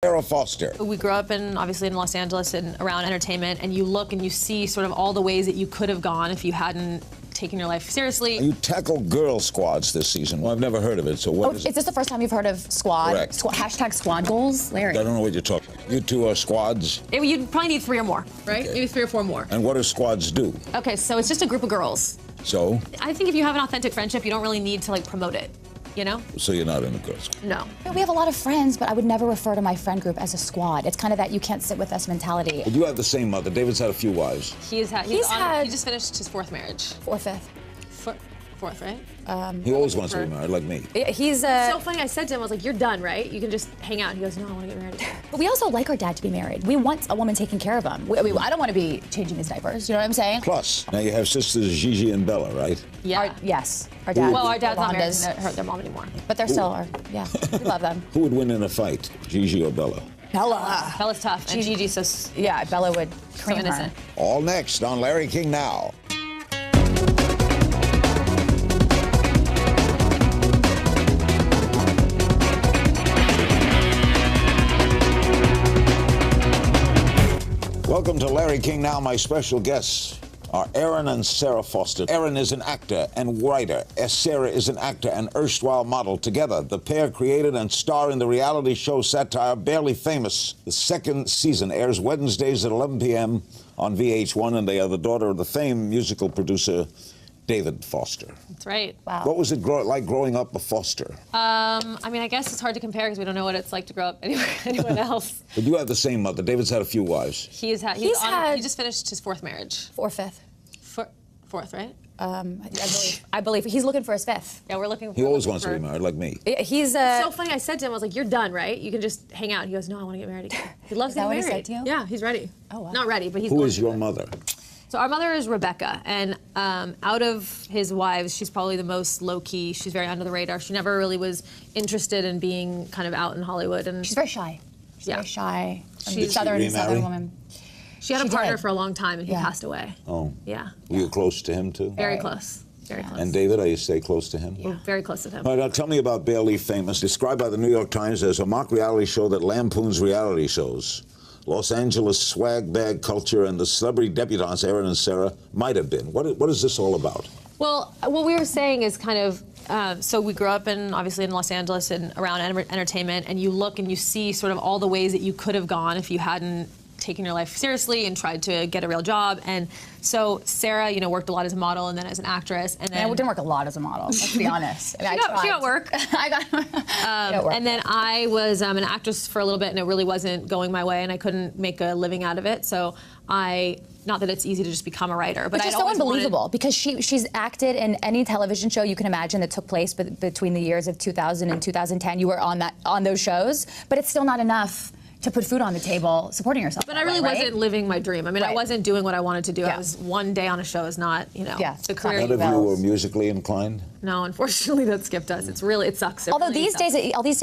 Sara Foster. We grew up obviously in Los Angeles and around entertainment, and you look and you see sort of all the ways that you could have gone if you hadn't taken your life seriously. You tackle girl squads this season. Well, I've never heard of it, so what is it? Is this the first time you've heard of squad? Correct. Hashtag squad goals? Larry. I don't know what you're talking about. You two are squads? You'd probably need 3 or more, right? Okay. Maybe 3 or 4 more. And what do squads do? Okay, so it's just a group of girls. So? I think if you have an authentic friendship, you don't really need to, like, promote it, you know? So you're not in a girl squad? No. We have a lot of friends, but I would never refer to my friend group as a squad. It's kind of that you can't sit with us mentality. But you have the same mother. David's had a few wives. He just finished his 4th marriage. Or 5th. Fourth, right? He always wants to be married, like me. He's so funny. I said to him, I was like, "You're done, right? You can just hang out." He goes, "No, I want to get married again." But we also like our dad to be married. We want a woman taking care of him. I don't want to be changing his diapers. You know what I'm saying? Plus, now you have sisters Gigi and Bella, right? Yeah. Yes. Our dad. Well, our dad's not married Yolanda's. to their mom anymore. But they're still our. Yeah. We love them. Who would win in a fight, Gigi or Bella? Bella. Bella's tough, and Gigi's so Yeah, Bella would cream her. innocent. All next on Larry King Now. Welcome to Larry King Now. My special guests are Erin and Sara Foster. Erin is an actor and writer. Sara is an actor and erstwhile model. Together, the pair created and star in the reality show satire Barely Famous. The 2nd season airs Wednesdays at 11 p.m. on VH1, and they are the daughter of the famed musical producer David Foster. That's right. Wow. What was it like growing up a Foster? I mean, I guess it's hard to compare because we don't know what it's like to grow up anyone else. But you have the same mother. David's had a few wives. He just finished his 4th marriage. Or 5th. Fourth, right? I believe he's looking for his 5th. Yeah, we're looking. He always wants to be married, like me. He's so funny. I said to him, I was like, "You're done, right? You can just hang out." He goes, "No, I want to get married again." He loves getting married. Is that what he said to you? Yeah, he's ready. Oh, wow. Not ready, but he's. Who is your mother? So our mother is Rebecca, and out of his wives, she's probably the most low-key. She's very under the radar. She never really was interested in being kind of out in Hollywood, and she's very shy. She's very shy. She's southern woman. She had a partner for a long time, and he passed away. Oh. Yeah. Were you close to him, too? Very close. Very close. And David, you stay close to him? Yeah. Very close to him. All right, now tell me about Barely Famous, described by the New York Times as a mock reality show that lampoons reality shows. Los Angeles swag bag culture and the celebrity debutantes Erin and Sara might have been. What is this all about? Well, what we were saying is kind of, so we grew up obviously in Los Angeles and around entertainment, and you look and you see sort of all the ways that you could have gone if you hadn't taken your life seriously and tried to get a real job. And so Sara, worked a lot as a model and then as an actress. And then I didn't work a lot as a model, let's be honest. I mean, she got work. I got work. And then I was an actress for a little bit, and it really wasn't going my way, and I couldn't make a living out of it. So not that it's easy to just become a writer, but it's so unbelievable because she's acted in any television show you can imagine that took place between the years of 2000 and 2010. You were on those shows, but it's still not enough to put food on the table, supporting yourself. But I really wasn't living my dream. I mean, Right. I wasn't doing what I wanted to do. Yeah. I was one day on a show is not, the career. None of you were musically inclined? No, unfortunately, that skipped us. It sucks. Although these days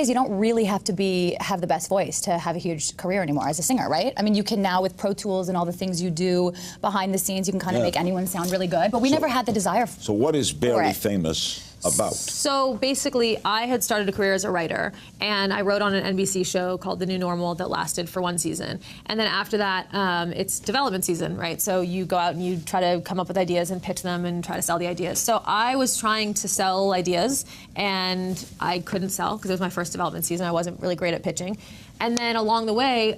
you don't really have to have the best voice to have a huge career anymore as a singer, right? I mean, you can now with Pro Tools and all the things you do behind the scenes, you can kind of make anyone sound really good. But we never had the desire. So what is Barely Famous about? So basically, I had started a career as a writer, and I wrote on an NBC show called The New Normal that lasted for 1 season. And then after that, it's development season, right? So you go out and you try to come up with ideas and pitch them and try to sell the ideas. So I was trying to sell ideas, and I couldn't sell because it was my first development season. I wasn't really great at pitching. And then along the way,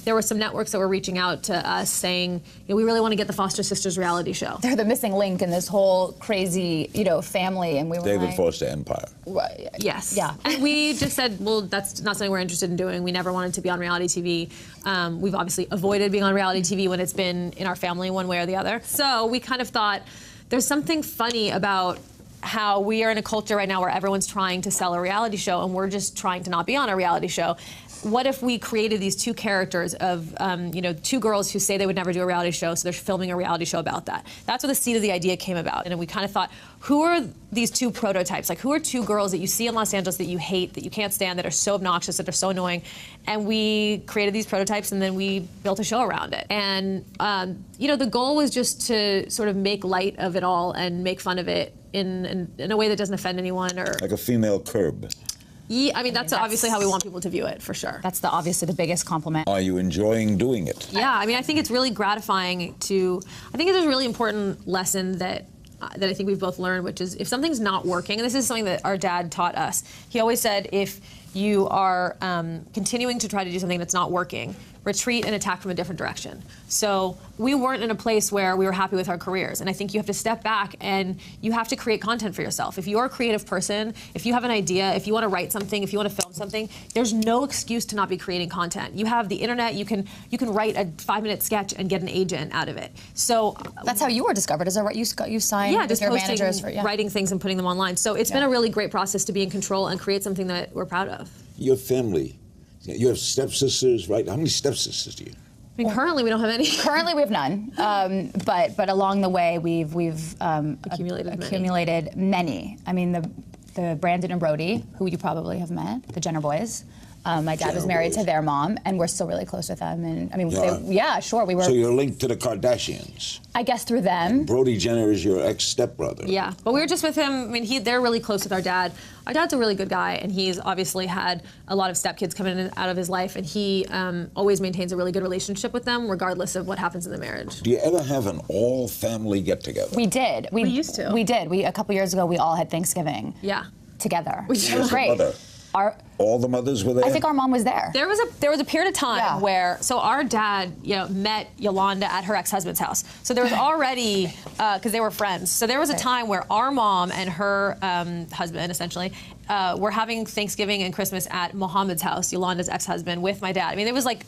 there were some networks that were reaching out to us saying, we really want to get the Foster Sisters reality show. They're the missing link in this whole crazy, family, and we were David Foster Empire. Yes. Yeah. And we just said, well, that's not something we're interested in doing. We never wanted to be on reality TV. We've obviously avoided being on reality TV when it's been in our family one way or the other. So we kind of thought there's something funny about how we are in a culture right now where everyone's trying to sell a reality show and we're just trying to not be on a reality show. What if we created these 2 characters of, 2 girls who say they would never do a reality show, so they're filming a reality show about that. That's where the seed of the idea came about. And we kind of thought, who are these 2 prototypes? Like, who are 2 girls that you see in Los Angeles that you hate, that you can't stand, that are so obnoxious, that are so annoying? And we created these prototypes, and then we built a show around it. And, the goal was just to sort of make light of it all and make fun of it in a way that doesn't offend anyone. Or like a female Curb. Yeah, I mean, that's obviously how we want people to view it, for sure. That's obviously the biggest compliment. Are you enjoying doing it? Yeah, I mean, I think it's really gratifying I think it's a really important lesson that I think we've both learned, which is if something's not working, and this is something that our dad taught us, he always said, if you are continuing to try to do something that's not working, retreat and attack from a different direction. So we weren't in a place where we were happy with our careers, and I think you have to step back and you have to create content for yourself. If you're a creative person, if you have an idea, if you want to write something, if you want to film something, there's no excuse to not be creating content. You have the internet, you can write a 5-minute sketch and get an agent out of it. So that's how you were discovered, is that right? You signed with your managers for writing things and putting them online. So it's been a really great process to be in control and create something that we're proud of. Your family, you have stepsisters, right? How many stepsisters do you? I mean, currently we don't have any. Currently we have none, but along the way we've accumulated many. I mean, the Brandon and Brody, who you probably have met, the Jenner boys. My dad was married to their mom, and we're still really close with them. And I mean, sure, we were. So you're linked to the Kardashians? I guess through them. Brody Jenner is your ex-stepbrother. Yeah, but we were just with him. I mean, they're really close with our dad. Our dad's a really good guy, and he's obviously had a lot of stepkids come in and out of his life, and he always maintains a really good relationship with them, regardless of what happens in the marriage. Do you ever have an all-family get-together? We did. We used to. We did. A couple years ago, we all had Thanksgiving. Yeah. Together. It was great. All the mothers were there? I think our mom was there. There was a period of time where, so our dad, met Yolanda at her ex-husband's house. So there was already, because they were friends. So there was a time where our mom and her husband, essentially, were having Thanksgiving and Christmas at Mohammed's house, Yolanda's ex-husband, with my dad. I mean, it was like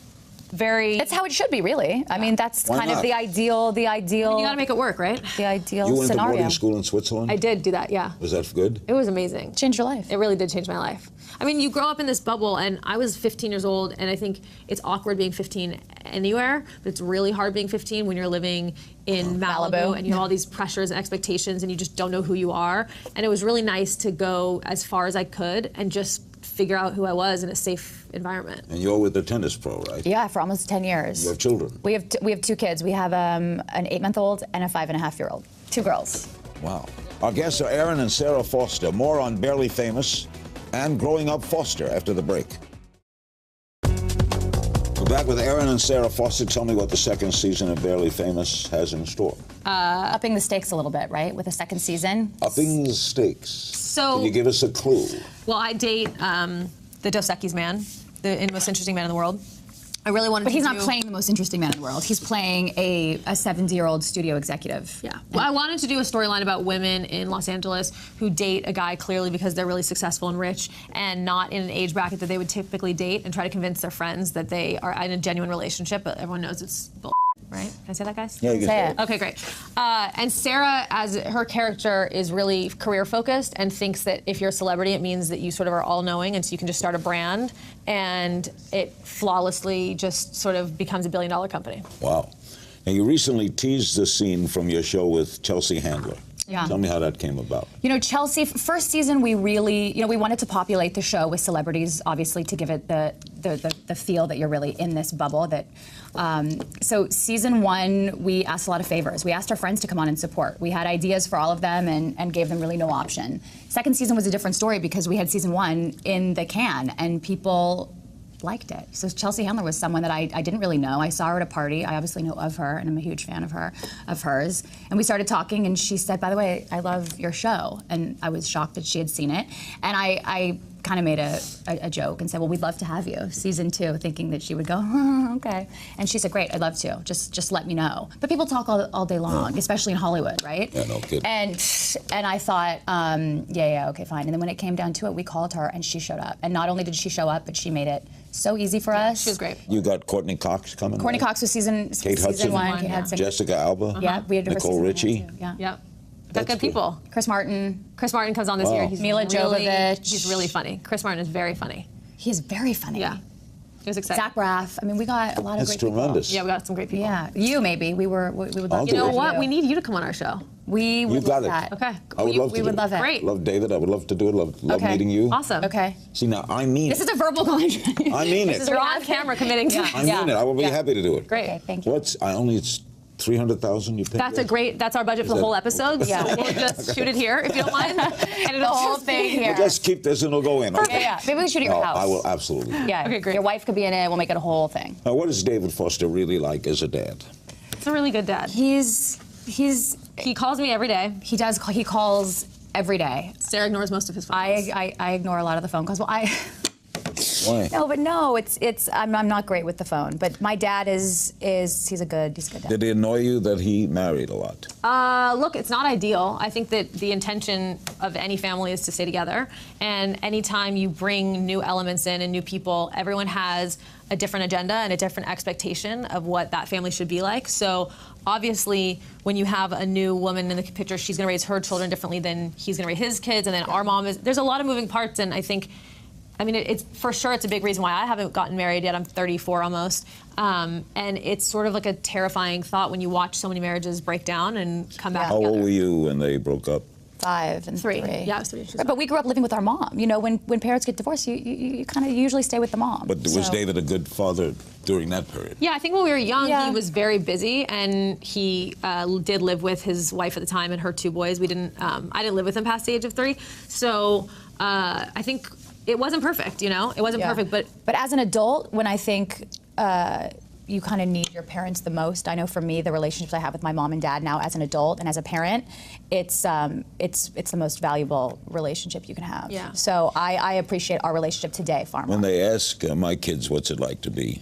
very. It's how it should be, really. I mean, that's kind of the ideal. I mean, you got to make it work, right? The ideal You went scenario. to boarding school in Switzerland? I did do that, yeah. Was that good? It was amazing. Changed your life. It really did change my life. I mean, you grow up in this bubble, and I was 15 years old, and I think it's awkward being 15 anywhere, but it's really hard being 15 when you're living in Malibu and you have all these pressures and expectations, and you just don't know who you are. And it was really nice to go as far as I could and just figure out who I was in a safe environment. And you're with the tennis pro, right? Yeah, for almost 10 years. You have children? We have 2 kids. We have an 8-month-old and a 5.5-year-old. 2 girls. Wow. Our guests are Erin and Sara Foster. More on Barely Famous and Growing Up Foster after the break. We're back with Erin and Sara Foster. Tell me what the second season of Barely Famous has in store. Upping the stakes a little bit, right, with the second season? Upping the stakes. So, can you give us a clue? Well, I date the Dos Equis man, the most interesting man in the world. I really wanted But to he's not playing the most interesting man in the world. He's playing a 70-year-old studio executive. Yeah. Well, I wanted to do a storyline about women in Los Angeles who date a guy clearly because they're really successful and rich and not in an age bracket that they would typically date, and try to convince their friends that they are in a genuine relationship, but everyone knows it's bull. Right? Can I say that, guys? Yeah, you can say it. Okay, great. And Sara, as her character, is really career focused and thinks that if you're a celebrity, it means that you sort of are all knowing, and so you can just start a brand, and it flawlessly just sort of becomes $1 billion company. Wow. And you recently teased the scene from your show with Chelsea Handler. Yeah. Tell me how that came about. You know, Chelsea, first season, we really, we wanted to populate the show with celebrities, obviously, to give it the feel that you're really in this bubble. So season 1, we asked a lot of favors. We asked our friends to come on and support. We had ideas for all of them and gave them really no option. Second season was a different story because we had season 1 in the can, and people liked it. So Chelsea Handler was someone that I didn't really know. I saw her at a party. I obviously know of her, and I'm a huge fan of hers. And we started talking, and she said, "By the way, I love your show." And I was shocked that she had seen it. And I kind of made a joke and said, "Well, we'd love to have you, season 2," thinking that she would go, "Oh, okay." And she said, "Great, I'd love to. Just let me know." But people talk all day long, especially in Hollywood, right? Yeah, no kidding. And I thought, yeah, okay, fine. And then when it came down to it, we called her, and she showed up. And not only did she show up, but she made it so easy for us. She was great. You got Courtney Cox coming. Courtney right? Cox was season Hudson, 1. Kate Hudson. Jessica Alba. Yeah, we had her Nicole season 1 Richie. too. Yeah. Yep. Got That's good cool. people. Chris Martin. Chris Martin comes on this year. He's Mila Jovovich. He's really funny. Chris Martin is very funny. He is very funny. Yeah. It was exciting. Zach Braff. I mean, we got a lot of That's great tremendous. people. Yeah, we got some great people. Yeah, you maybe. We would love I'll to do You know it. what? We need you to come on our show. We would You got love it. that. Okay. I would love to We would do love it. Great. Love David. I would love to do it. Love Okay. meeting you. Awesome. Okay. See, now, I mean This it. is a verbal contract. I mean it. You're on camera committing to I mean it. I will be happy to do it. Great. Okay, thank you. I only 300,000 you think? That's our budget for the whole episode. Yeah. So we'll just shoot it here if you don't mind. And The whole thing here. Just keep this and it'll go in. Okay? Yeah. Maybe we should at your house. I will, absolutely. Yeah. Okay, great. Your wife could be in it. We'll make it a whole thing. What is David Foster really like as a dad? It's a really good dad. He calls me every day. He does. He calls every day. Sarah ignores most of his phone calls. I ignore a lot of the phone calls. Well, Why? No, it's I'm not great with the phone. But my dad he's a good dad. Did it annoy you that he married a lot? Look, it's not ideal. I think that the intention of any family is to stay together. And anytime you bring new elements in and new people, everyone has a different agenda and a different expectation of what that family should be like. So obviously, when you have a new woman in the picture, she's going to raise her children differently than he's going to raise his kids. And then our mom is. There's a lot of moving parts, and I think. I mean, it's for sure it's a big reason why I haven't gotten married yet. I'm 34 almost. And it's sort of like a terrifying thought when you watch so many marriages break down and come back How together. old were you when they broke up? 5 and 3. Yeah, I was 3. But we grew up living with our mom. You know, when parents get divorced, you kind of usually stay with the mom. But was David a good father during that period? Yeah, I think when we were young, Yeah. he was very busy, and he did live with his wife at the time and her 2 boys. I didn't live with him past the age of 3, so I think it wasn't perfect. You know, it wasn't perfect, but as an adult, when I think. You kind of need your parents the most. I know for me, the relationships I have with my mom and dad now as an adult and as a parent, it's the most valuable relationship you can have. Yeah. So I appreciate our relationship today far more. When they ask my kids what's it like to be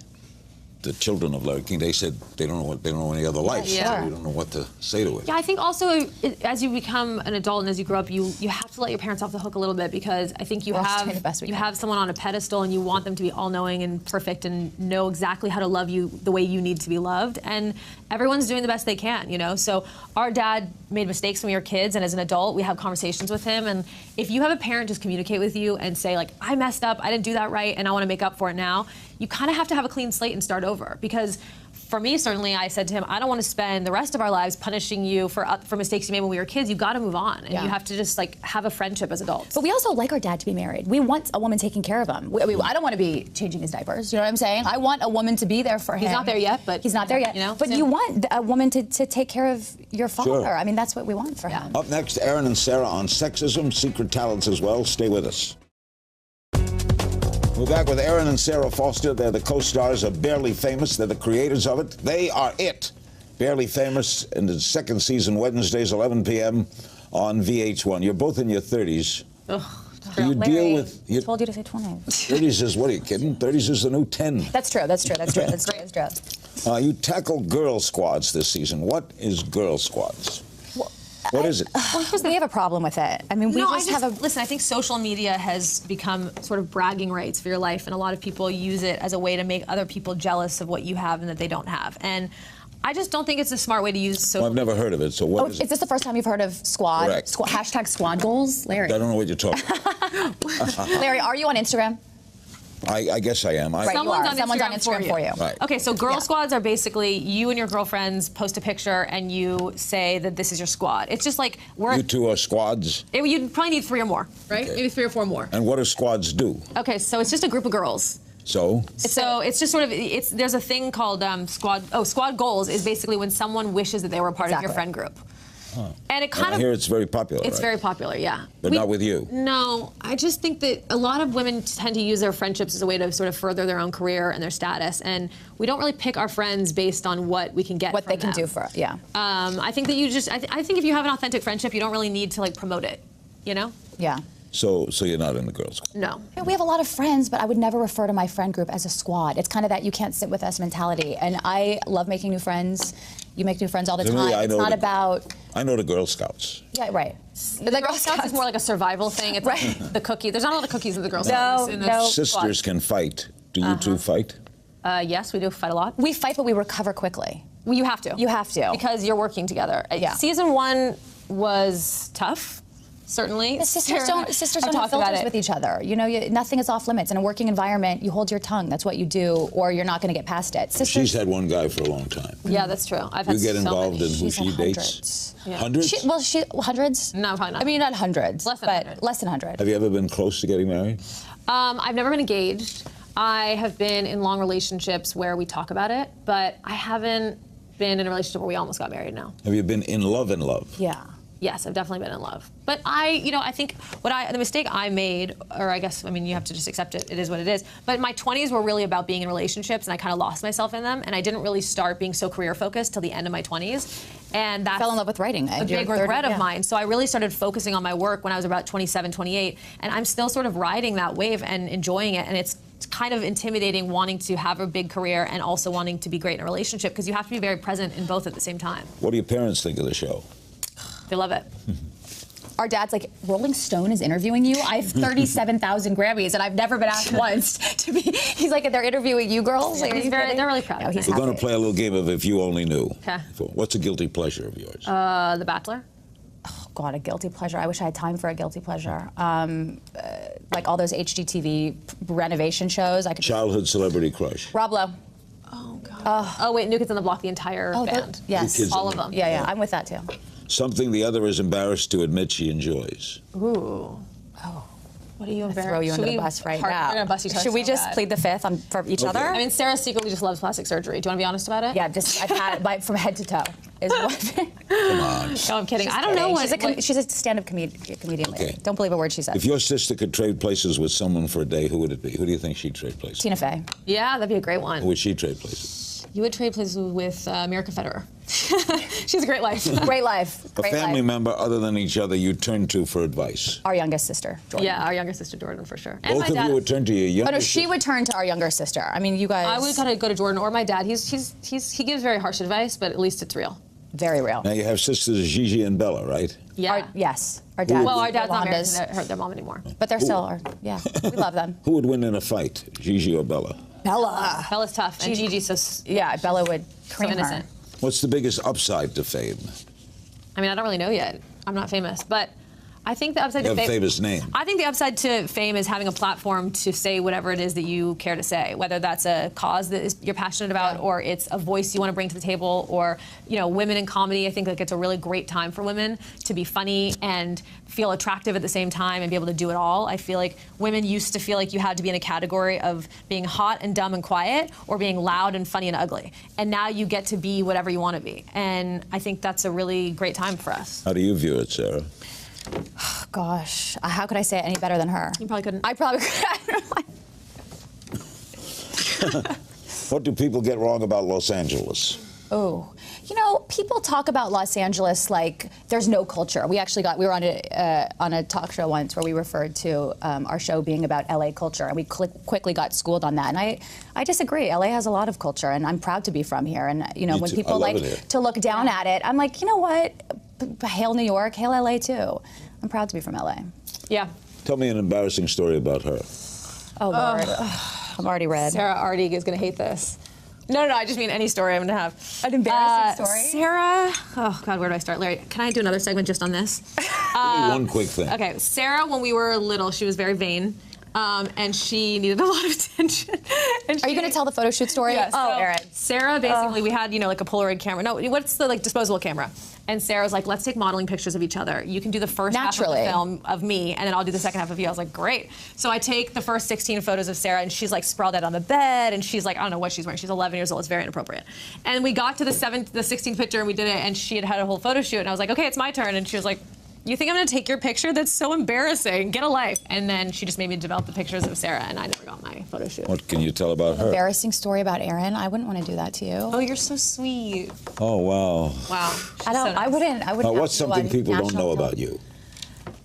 the children of Larry King, they said they don't know any other life. Yeah. So we don't know what to say to it. yeah, I think also as you become an adult and as you grow up, you have to let your parents off the hook a little bit, because I think you We're also doing the best we can. have someone on a pedestal and you want them to be all-knowing and perfect and know exactly how to love you the way you need to be loved. And everyone's doing the best they can, you know? So our dad made mistakes when we were kids, and as an adult, we have conversations with him. And if you have a parent just communicate with you and say, like, I messed up, I didn't do that right, and I want to make up for it now, you kind of have to have a clean slate and start over. Because for me, certainly, I said to him, I don't want to spend the rest of our lives punishing you for mistakes you made when we were kids. You got to move on, and you have to just like have a friendship as adults. But we also like our dad to be married. We want a woman taking care of him. I don't want to be changing his diapers. You know what I'm saying? I want a woman to be there for him. He's not there yet, but he's not there yet. You know, but soon. you want a woman to take care of your father. Sure. I mean, that's what we want for him. Up next, Erin and Sarah on sexism, secret talents as well. Stay with us. We're back with Erin and Sara Foster. They're the co-stars of Barely Famous. They're the creators of it. They are it. Barely Famous in the 2nd season, Wednesdays, 11 p.m. on VH1. You're both in your 30s. Ugh, Do you Larry, deal with... I told you to say 20. 30s is, what are you kidding? 30s is the new 10. That's true. You tackle girl squads this season. What is girl squads? What is it? We have a problem with it. I mean, listen, I think social media has become sort of bragging rights for your life, and a lot of people use it as a way to make other people jealous of what you have and that they don't have. And I just don't think it's a smart way to use social Well, I've never heard of it, so what is it? Is this the first time you've heard of squad? Correct. Hashtag squad goals? Larry. I don't know what you're talking about. Larry, are you on Instagram? I guess I am. Right, Someone's you are. on Someone's on Instagram Instagram for you. Right. Okay, so girl squads are basically you and your girlfriends post a picture and you say that this is your squad. It's just like You two are squads? you'd probably need 3 or more, right? Okay. Maybe 3 or 4 more. And what do squads do? Okay, so it's just a group of girls. So? So it's just sort of there's a thing called squad goals is basically when someone wishes that they were a part of your friend group. Huh. And it kind I of hear it's very popular. It's right? very popular, yeah. But not with you. No, I just think that a lot of women tend to use their friendships as a way to sort of further their own career and their status, and we don't really pick our friends based on what we can get. What from they can them. do for, yeah. I think that you just, I think if you have an authentic friendship, you don't really need to like promote it, you know? Yeah. So you're not in the girls' squad? No. Yeah, we have a lot of friends, but I would never refer to my friend group as a squad. It's kind of that you can't sit with us mentality. And I love making new friends. You make new friends all the time. It's not about... I know the Girl Scouts. Yeah, right. The Girl Scouts is more like a survival thing. It's like the cookie. There's not a lot of cookies in the Girl Scouts. No. Sisters can fight. Do you two fight? Yes, we do fight a lot. We fight, but we recover quickly. Well, you have to. You have to. Because you're working together. Yeah. Season 1 was tough. Certainly. The sisters don't have talked about filters it. with each other. You know, nothing is off limits. In a working environment, you hold your tongue. That's what you do, or you're not going to get past it. Sisters, She's had one guy for a long time. Yeah, that's true. I've had You get so involved many. in who She's she had dates? Yeah. Hundreds? hundreds? No, probably not. I mean, not hundreds, Less than but 100. less than 100. Have you ever been close to getting married? I've never been engaged. I have been in long relationships where we talk about it, but I haven't been in a relationship where we almost got married now. Have you been in love? Yeah. Yes, I've definitely been in love. But I think the mistake I made, or I guess, I mean, you have to just accept it, it is what it is. But my 20s were really about being in relationships, and I kind of lost myself in them, and I didn't really start being so career focused till the end of my 20s. And that's fell in love with writing. A big regret of mine. So I really started focusing on my work when I was about 27, 28, and I'm still sort of riding that wave and enjoying it, and it's kind of intimidating wanting to have a big career and also wanting to be great in a relationship, because you have to be very present in both at the same time. What do your parents think of the show? They love it. Our dad's like, Rolling Stone is interviewing you? I have 37,000 Grammys, and I've never been asked once to be. He's like, they're interviewing you girls? Like, they're really proud. No, We're going to play a little game of If You Only Knew. Okay. What's a guilty pleasure of yours? The Bachelor. Oh, God, a guilty pleasure. I wish I had time for a guilty pleasure. Like all those HGTV renovation shows. I could. Childhood celebrity crush. Rob Lowe. Oh, God. Oh, wait, New Kids on the Block, the entire band. Yes. All of them. Yeah, I'm with that, too. Something the other is embarrassed to admit she enjoys. Ooh. Oh. What are you embarrassed? Throw you under the bus right now. We're gonna bust each other Should we so just bad. plead the fifth for each other? I mean, Sarah secretly just loves plastic surgery. Do you want to be honest about it? Yeah, I've had it from head to toe. Is what. Come on. No, I'm kidding. I don't know what. She's a stand-up comedian lady. Okay. Don't believe a word she says. If your sister could trade places with someone for a day, who would it be? Who do you think she'd trade places? Tina Fey. Yeah, that'd be a great one. Who would she trade places? You would trade places with America Federer. She has a great life. Great life. A Great family life. member other than each other you turn to for advice. Our youngest sister, Jordan. Yeah, our younger sister Jordan for sure. And Both my of dad. you would turn to your younger Oh no, she would turn to our younger sister. I mean, you guys. I would kind of go to Jordan or my dad. He gives very harsh advice, but at least it's real. Very real. Now you have sisters Gigi and Bella, right? Yeah. Yes. Our dad. Well, our dad's not married Yolanda's. to their mom anymore. But they're still our. Yeah, we love them. Who would win in a fight, Gigi or Bella? Bella. Bella's tough, and Gigi's so Yeah, Bella would so cream innocent. her. What's the biggest upside to fame? I mean, I don't really know yet. I'm not famous, but I think the upside You to have a fame. famous name. I think the upside to fame is having a platform to say whatever it is that you care to say, whether that's a cause that you're passionate about, or it's a voice you want to bring to the table, or women in comedy. I think like it's a really great time for women to be funny and feel attractive at the same time and be able to do it all. I feel like women used to feel like you had to be in a category of being hot and dumb and quiet, or being loud and funny and ugly. And now you get to be whatever you want to be. And I think that's a really great time for us. How do you view it, Sarah? Gosh, how could I say it any better than her? You probably couldn't. I probably could. What do people get wrong about Los Angeles? Oh, people talk about Los Angeles like there's no culture. We were on a talk show once where we referred to our show being about LA culture, and we quickly got schooled on that. And I disagree. LA has a lot of culture, and I'm proud to be from here. And when too. people I love like it here. to look down at it, I'm like, you know what? Hail New York, hail LA too. I'm proud to be from LA. Yeah. Tell me an embarrassing story about her. Oh Lord, I'm already red. Sarah Artie is going to hate this. No, I just mean any story I'm going to have. An embarrassing story? Sarah, oh God, where do I start? Larry, can I do another segment just on this? Give me one quick thing. Okay, Sarah, when we were little, she was very vain. And she needed a lot of attention. And Are you going to tell the photo shoot story? Yeah, Oh, so Erin. Sarah, basically, we had, like a Polaroid camera. No, what's the disposable camera? And Sarah was like, let's take modeling pictures of each other. You can do the first half of the film of me, and then I'll do the second half of you. I was like, great. So I take the first 16 photos of Sarah, and she's like sprawled out on the bed, and she's like, I don't know what she's wearing. She's 11 years old. It's very inappropriate. And we got to the 16th picture, and we did it, and she had a whole photo shoot, and I was like, okay, it's my turn. And she was like, you think I'm going to take your picture? That's so embarrassing. Get a life. And then she just made me develop the pictures of Sarah, and I never got my photo shoot. What can you tell about her? Embarrassing story about Erin. I wouldn't want to do that to you. Oh, you're so sweet. Oh, wow. Wow. I wouldn't. Now, what's something people don't know about you?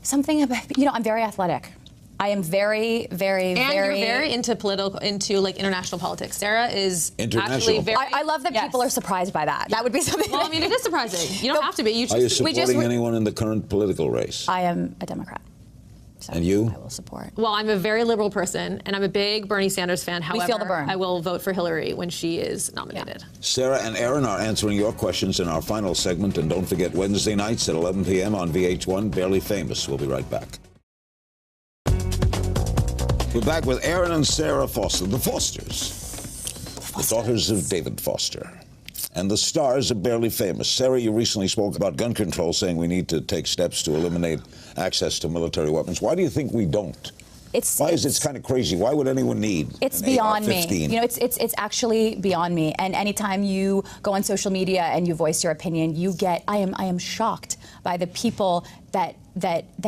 Something about, I'm very athletic. I am very, very, And very. you're very into like international politics. Sarah is International. actually very. I love that people are surprised by that. That would be something. Well, I mean, it is surprising. You don't have to be. You Are you choose. supporting anyone in the current political race? I am a Democrat. So And you? I will support. Well, I'm a very liberal person, and I'm a big Bernie Sanders fan. However, feel the burn. I will vote for Hillary when she is nominated. Yeah. Sarah and Erin are answering your questions in our final segment. And don't forget, Wednesday nights at 11 p.m. on VH1, Barely Famous. We'll be right back. We're back with Erin and Sara Foster, the Fosters, the daughters of David Foster, and the stars of Barely Famous. Sarah, you recently spoke about gun control, saying we need to take steps to eliminate access to military weapons. Why do you think we don't? Why is it kind of crazy? Why would anyone need It's an beyond me. AR-15? You know, it's actually beyond me. And anytime you go on social media and you voice your opinion, you get. I am shocked by the people that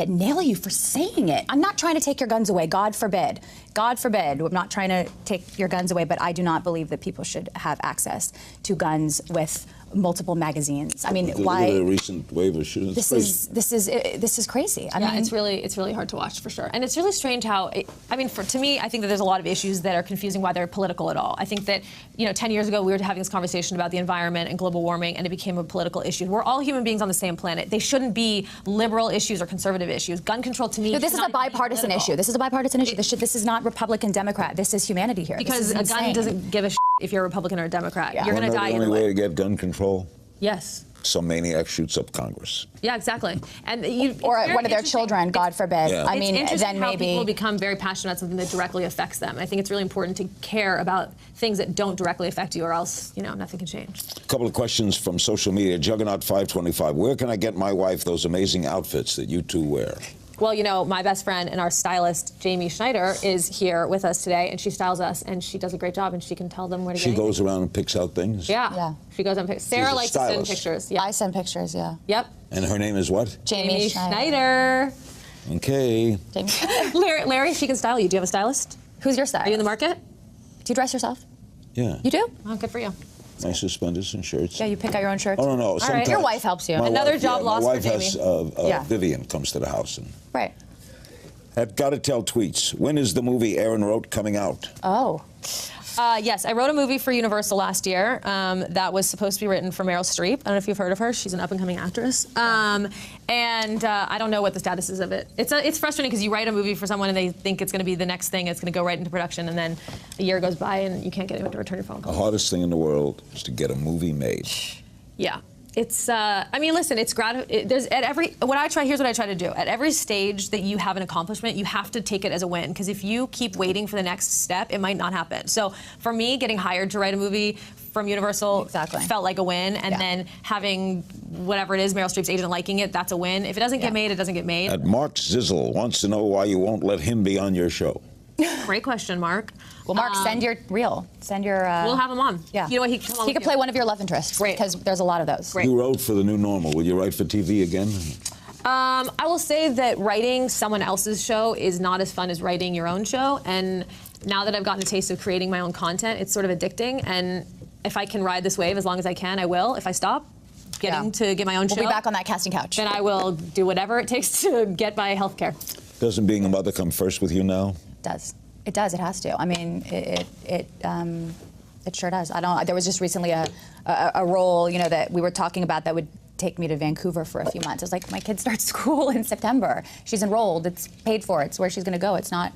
nail you for saying it. I'm not trying to take your guns away. God forbid. God forbid. I'm not trying to take your guns away, but I do not believe that people should have access to guns with multiple magazines. I mean, why? Look at the recent wave of shootings. This is crazy. I mean, it's really hard to watch for sure, and it's really strange how. To me, I think that there's a lot of issues that are confusing why they're political at all. I think that 10 years ago we were having this conversation about the environment and global warming, and it became a political issue. We're all human beings on the same planet. They shouldn't be liberal issues or conservative issues. Gun control to me. No, this is a bipartisan issue. This is a bipartisan issue. This is not Republican Democrat. This is humanity here. Because a gun doesn't give a shit if you're a Republican or a Democrat. Yeah. You're going to die either way. The only way to get gun control. Yes. Some maniac shoots up Congress. Yeah, exactly. And or one of their children, God forbid. Yeah. I mean, then maybe how people become very passionate about something that directly affects them. I think it's really important to care about things that don't directly affect you, or else, nothing can change. A couple of questions from social media. Juggernaut 525. Where can I get my wife those amazing outfits that you two wear? Well, my best friend and our stylist, Jamie Schneider, is here with us today, and she styles us, and she does a great job, and she can tell them where to get She goes around and picks out things? Yeah. She goes and picks. Sarah likes to send pictures. Yeah. I send pictures, yeah. Yep. And her name is what? Jamie Schneider. Okay. Jamie. Larry, she can style you. Do you have a stylist? Who's your stylist? Are you in the market? Do you dress yourself? Yeah. You do? Oh, good for you. Nice suspenders and shirts. Yeah, you pick out your own shirts? Oh, no. All right. Your wife helps you. Another job lost for Jamie. My wife has, Vivian comes to the house. And right. At Gotta Tell Tweets, when is the movie Erin wrote coming out? Oh. Yes, I wrote a movie for Universal last year that was supposed to be written for Meryl Streep. I don't know if you've heard of her. She's an up-and-coming actress. And I don't know what the status is of it. It's frustrating because you write a movie for someone and they think it's going to be the next thing. It's going to go right into production, and then a year goes by and you can't get anyone to return your phone call. The hardest thing in the world is to get a movie made. Yeah. It's, listen, it's here's what I try to do. At every stage that you have an accomplishment, you have to take it as a win, because if you keep waiting for the next step, it might not happen. So for me, getting hired to write a movie from Universal felt like a win, and then having whatever it is, Meryl Streep's agent liking it, that's a win. If it doesn't get made, it doesn't get made. Mark Zizzle wants to know why you won't let him be on your show. Great question, Mark. Well, Mark, send your reel. Send your... we'll have him on. Yeah. You know what? He could play one of your love interests. Great. Because there's a lot of those. Great. You wrote for The New Normal. Will you write for TV again? I will say that writing someone else's show is not as fun as writing your own show. And now that I've gotten a taste of creating my own content, it's sort of addicting. And if I can ride this wave as long as I can, I will. If I stop to get my own show... We'll be back on that casting couch. Then I will do whatever it takes to get my health care. Doesn't being a mother come first with you now? It does. It does. It has to. I mean, it sure does. There was just recently a role, that we were talking about that would take me to Vancouver for a few months. I was like, my kid starts school in September. She's enrolled. It's paid for. It's where she's going to go. It's not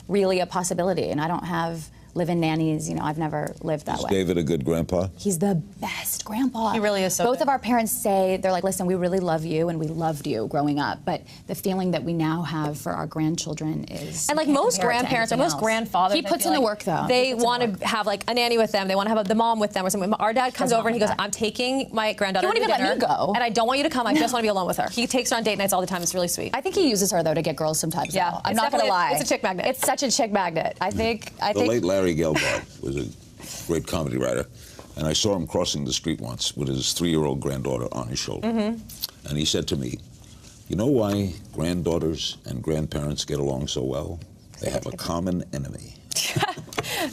really a possibility. And I don't have live-in nannies. I've never lived that way. Is David a good grandpa? He's the best grandpa. He really is so Both good. of our parents say, they're like, listen, we really love you and we loved you growing up, but the feeling that we now have for our grandchildren is... And like most grandparents or most grandfathers... He puts in the work, though. They want to have like a nanny with them. They want to have the mom with them or something. Our dad comes over and he goes, I'm taking my granddaughter to dinner. He won't even let me go. And I don't want you to come. I just want to be alone with her. He takes her on date nights all the time. It's really sweet. I think he uses her, though, to get girls sometimes. Yeah. Though. I'm not going to lie. It's a chick magnet. It's such a chick magnet. I think... The late Larry Gelbart was a great comedy writer, and I saw him crossing the street once with his 3-year-old granddaughter on his shoulder. And he said to me, you know why granddaughters and grandparents get along so well? They have a common enemy.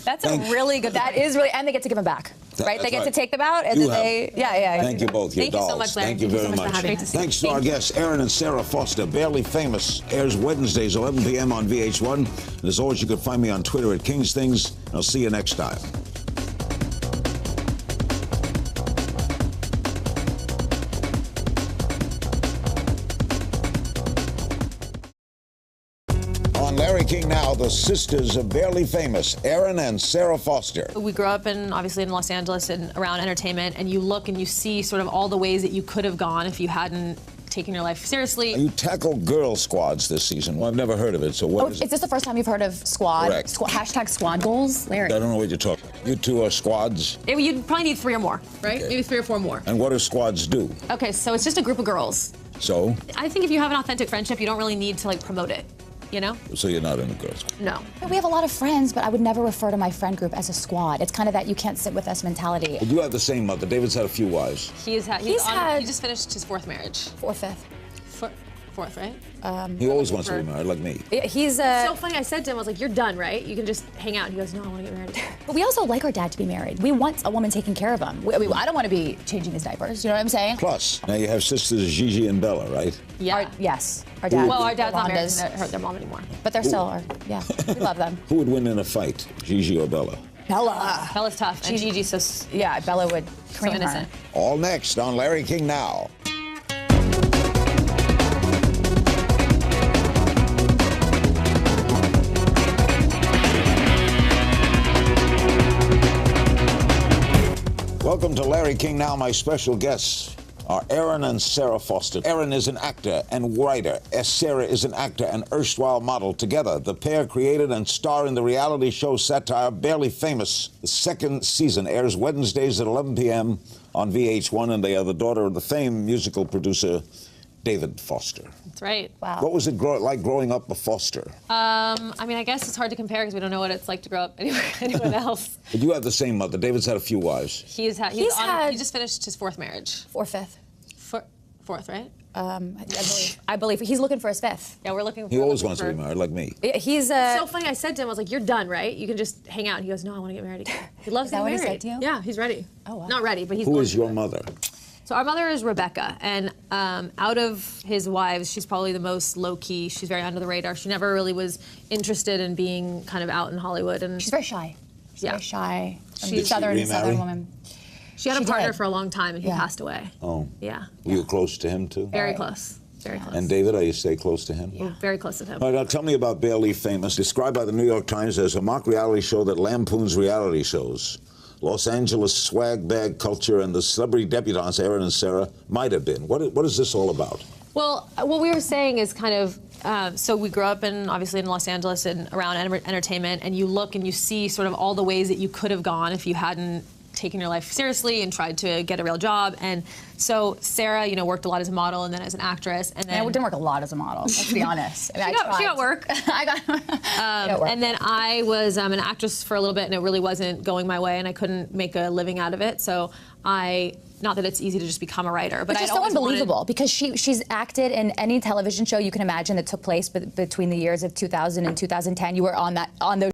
That's a really good... That is really... And they get to give them back. Right? They get to take them out, and then they... Yeah. Thank you both. You're dolls. Thank you so much, Larry. Thank you very much. Thanks to our guests, Erin and Sara Foster. Barely Famous airs Wednesdays, 11 p.m. on VH1. And as always, you can find me on Twitter at King's Things. And I'll see you next time. King Now, the sisters of Barely Famous, Erin and Sara Foster. We grew up obviously in Los Angeles and around entertainment, and you look and you see sort of all the ways that you could have gone if you hadn't taken your life seriously. You tackle girl squads this season. Well, I've never heard of it, so what is it? Is this the first time you've heard of squad? Correct. Hashtag squad goals? Larry. I don't know what you're talking about. You two are squads? You'd probably need 3 or more, right? Okay. Maybe 3 or 4 more. And what do squads do? Okay, so it's just a group of girls. So? I think if you have an authentic friendship, you don't really need to promote it. you know? So you're not in a girls' group? No. We have a lot of friends, but I would never refer to my friend group as a squad. It's kind of that you can't sit with us mentality. But you have the same mother. David's had a few wives. He just finished his fourth marriage. Or fifth. Fourth, right? He always wants to be married, like me. He's So funny, I said to him, I was like, you're done, right? You can just hang out. And he goes, no, I want to get married. But we also like our dad to be married. We want a woman taking care of him. I don't want to be changing his diapers, you know what I'm saying? Plus, now you have sisters Gigi and Bella, right? Yeah. Yes, our dad. Well, our dad's not married Yolanda's. to hurt their mom anymore. But they're still our, yeah, we love them. Who would win in a fight, Gigi or Bella? Bella. Bella's tough, and Gigi's so Yeah, Bella would cream her. innocent. All next on Larry King Now. Welcome to Larry King Now. My special guests are Erin and Sara Foster. Erin is an actor and writer. Sara is an actor and erstwhile model. Together, the pair created and star in the reality show satire Barely Famous. The second season airs Wednesdays at 11 p.m. on VH1, and they are the daughter of the famed musical producer David Foster. That's right. Wow. What was it like growing up a Foster? I mean, I guess it's hard to compare because we don't know what it's like to grow up anyone else. But you have the same mother. David's had a few wives. He just finished his fourth marriage. Or fifth. Fourth, right? I believe he's looking for his fifth. Yeah, we're looking. He always wants to be married, like me. He's So funny, I said to him, I was like, you're done, right? You can just hang out. And he goes, no, I want to get married again. He loves that getting what he married. said to you? Yeah, he's ready. Oh, wow. Not ready, but he's Who going is to your it. mother? So our mother is Rebecca, and out of his wives, she's probably the most low-key. She's very under the radar. She never really was interested in being kind of out in Hollywood. And She's very shy. She's Yeah. very shy. She's Southern remarry? woman. she had a She partner did. for a long time, and he Yeah. passed away. Oh. Yeah. Were you close to him, too? Very close. Very close. And David, are you stay close to him? We're very close with him. All right, now tell me about Barely Famous, described by the New York Times as a mock reality show that lampoons reality shows. Los Angeles swag bag culture and the celebrity debutantes, Erin and Sara, might have been. What is this all about? Well, what we were saying is kind of, so we grew up obviously in Los Angeles and around entertainment, and you look and you see sort of all the ways that you could have gone if you hadn't taken your life seriously and tried to get a real job. And so Sara, worked a lot as a model and then as an actress. And then I didn't work a lot as a model, let's be honest. I mean, she got work. I got work. And then I was an actress for a little bit, and it really wasn't going my way, and I couldn't make a living out of it. So not that it's easy to just become a writer, but Which is so unbelievable because she's acted in any television show you can imagine that took place between the years of 2000 and 2010. You were on those